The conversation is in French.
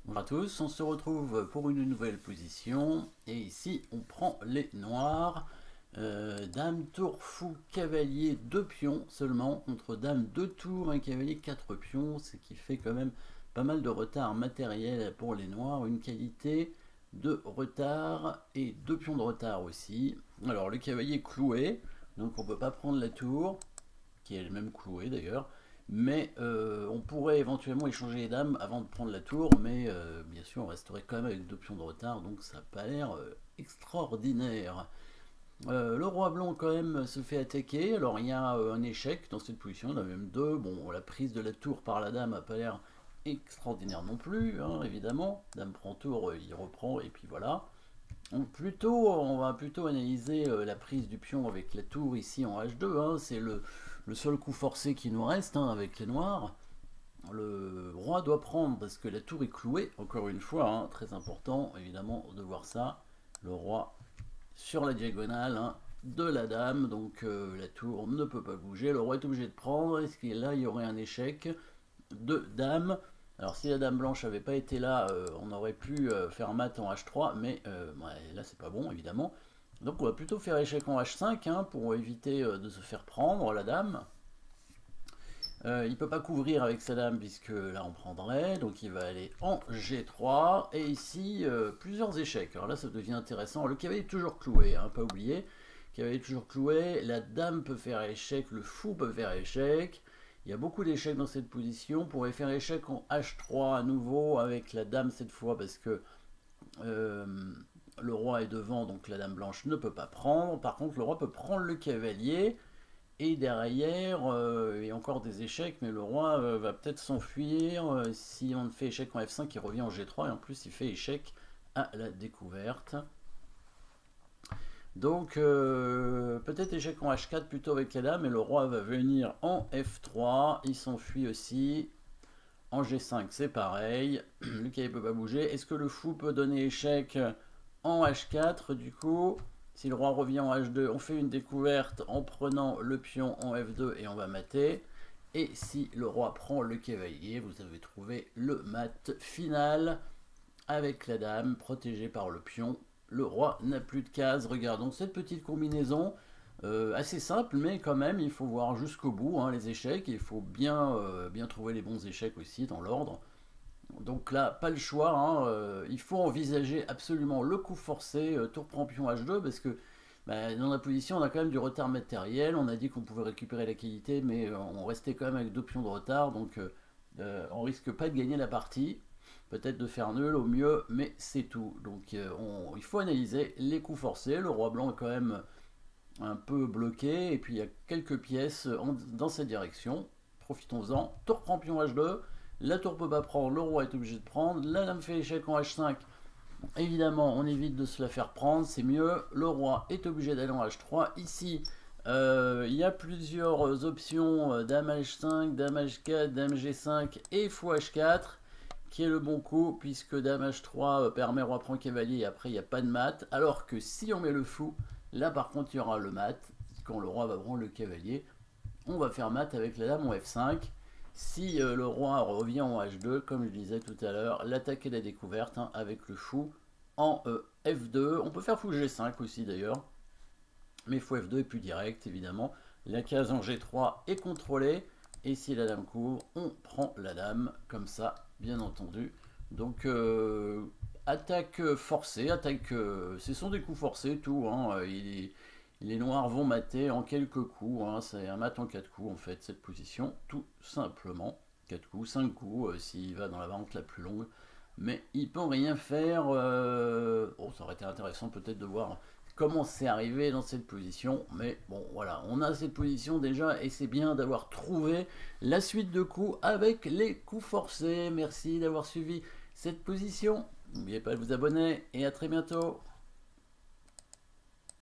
Bonjour à tous, on se retrouve pour une nouvelle position et ici on prend les noirs. Dame, tour, fou, cavalier, 2 pions seulement contre dame, 2 tours, un cavalier, 4 pions, ce qui fait quand même pas mal de retard matériel pour les noirs, une qualité de retard et 2 pions de retard aussi. Alors le cavalier est cloué, donc on ne peut pas prendre la tour, qui est elle-même clouée d'ailleurs. Mais on pourrait éventuellement échanger les dames avant de prendre la tour, mais bien sûr on resterait quand même avec 2 pions de retard, donc ça n'a pas l'air extraordinaire. Le roi blanc quand même se fait attaquer, alors il y a un échec dans cette position, il y en a même deux. Bon, la prise de la tour par la dame n'a pas l'air extraordinaire non plus, hein, évidemment. Dame prend tour, il reprend, et puis voilà. On va plutôt analyser la prise du pion avec la tour ici en H2, hein. C'est le seul coup forcé qui nous reste, hein, avec les noirs. Le roi doit prendre parce que la tour est clouée, encore une fois, hein, très important évidemment de voir ça. Le roi sur la diagonale, hein, de la dame, donc la tour ne peut pas bouger. Le roi est obligé de prendre, est-ce que là il y aurait un échec de dame? Alors si la dame blanche n'avait pas été là, on aurait pu faire mat en H3, mais ouais, là c'est pas bon évidemment. Donc on va plutôt faire échec en H5, hein, pour éviter de se faire prendre la dame. Il ne peut pas couvrir avec sa dame puisque là on prendrait, donc il va aller en G3, et ici plusieurs échecs. Alors là ça devient intéressant, le cavalier est toujours cloué, hein, pas oublier, le cavalier est toujours cloué, la dame peut faire échec, le fou peut faire échec, il y a beaucoup d'échecs dans cette position. On pourrait faire échec en H3 à nouveau avec la dame cette fois parce que euh, le roi est devant, donc la dame blanche ne peut pas prendre. Par contre le roi peut prendre le cavalier, et derrière, il y a encore des échecs, mais le roi va peut-être s'enfuir. Si on fait échec en F5, il revient en G3, et en plus il fait échec à la découverte. Donc peut-être échec en H4 plutôt avec la dame, et le roi va venir en F3, il s'enfuit aussi. En G5 c'est pareil, le cavalier peut pas bouger. Est-ce que le fou peut donner échec en H4 du coup? Si le roi revient en H2, on fait une découverte en prenant le pion en F2 et on va mater. Et si le roi prend le cavalier, vous avez trouvé le mat final avec la dame protégée par le pion. Le roi n'a plus de cases. Regardons cette petite combinaison. Assez simple, mais quand même, il faut voir jusqu'au bout, hein, les échecs. Il faut bien trouver les bons échecs aussi dans l'ordre. Donc là, pas le choix, hein, il faut envisager absolument le coup forcé, tour prend pion H2, parce que bah, dans la position, on a quand même du retard matériel. On a dit qu'on pouvait récupérer la qualité, mais on restait quand même avec 2 pions de retard, donc on risque pas de gagner la partie. Peut-être de faire nul au mieux, mais c'est tout. Donc il faut analyser les coups forcés. Le roi blanc est quand même un peu bloqué, et puis il y a quelques pièces dans cette direction. Profitons-en. Tour prend pion H2. La tour peut pas prendre, le roi est obligé de prendre. La dame fait échec en H5. Évidemment, on évite de se la faire prendre, c'est mieux. Le roi est obligé d'aller en H3. Ici, il y a plusieurs options. Dame H5, Dame H4, Dame G5 et fou H4, qui est le bon coup, puisque Dame H3 permet roi prend cavalier, et après il n'y a pas de mat. Alors que si on met le fou, là par contre il y aura le mat. Quand le roi va prendre le cavalier, on va faire mat avec la dame en F5. Si le roi revient en H2, comme je disais tout à l'heure, l'attaque et la découverte, hein, avec le fou en F2. On peut faire fou G5 aussi d'ailleurs, mais fou F2 est plus direct évidemment. La case en G3 est contrôlée, et si la dame couvre, on prend la dame comme ça, bien entendu. Donc attaque forcée, ce sont des coups forcés, tout, hein. Les noirs vont mater en quelques coups, hein. C'est un mat en 4 coups en fait, cette position, tout simplement. 4 coups, 5 coups, s'il va dans la variante la plus longue. Mais il peut rien faire. Oh, ça aurait été intéressant peut-être de voir comment c'est arrivé dans cette position. Mais bon, voilà, on a cette position déjà, et c'est bien d'avoir trouvé la suite de coups avec les coups forcés. Merci d'avoir suivi cette position. N'oubliez pas de vous abonner, et à très bientôt.